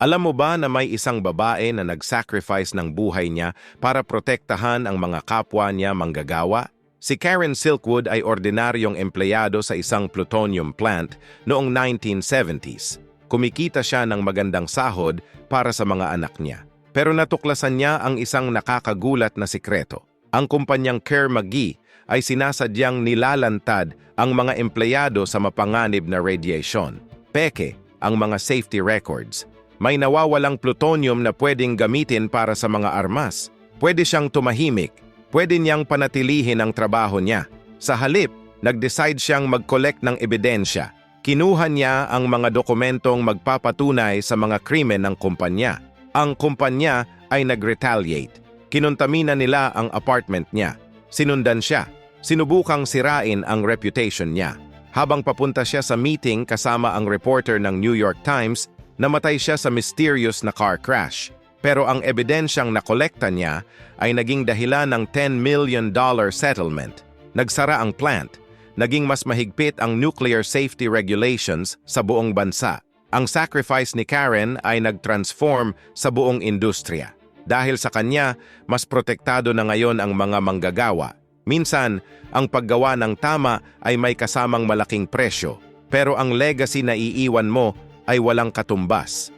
Alam mo ba na may isang babae na nag-sacrifice ng buhay niya para protektahan ang mga kapwa niya manggagawa? Si Karen Silkwood ay ordinaryong empleyado sa isang plutonium plant noong 1970s. Kumikita siya ng magandang sahod para sa mga anak niya. Pero natuklasan niya ang isang nakakagulat na sikreto. Ang kumpanyang Kerr McGee ay sinasadyang nilalantad ang mga empleyado sa mapanganib na radiation. Peke ang mga safety records. May nawawalang plutonium na pwedeng gamitin para sa mga armas. Pwede siyang tumahimik. Pwede niyang panatilihin ang trabaho niya. Sa halip, nag-decide siyang mag-collect ng ebidensya. Kinuha niya ang mga dokumentong magpapatunay sa mga krimen ng kumpanya. Ang kumpanya ay nag-retaliate. Kinuntamina nila ang apartment niya. Sinundan siya. Sinubukang sirain ang reputation niya. Habang papunta siya sa meeting kasama ang reporter ng New York Times, namatay siya sa mysterious na car crash. Pero ang ebidensyang nakolekta niya ay naging dahilan ng $10 million settlement. Nagsara ang plant. Naging mas mahigpit ang nuclear safety regulations sa buong bansa. Ang sacrifice ni Karen ay nag-transform sa buong industriya. Dahil sa kanya, mas protektado na ngayon ang mga manggagawa. Minsan, ang paggawa ng tama ay may kasamang malaking presyo. Pero ang legacy na iiwan mo ay walang katumbas.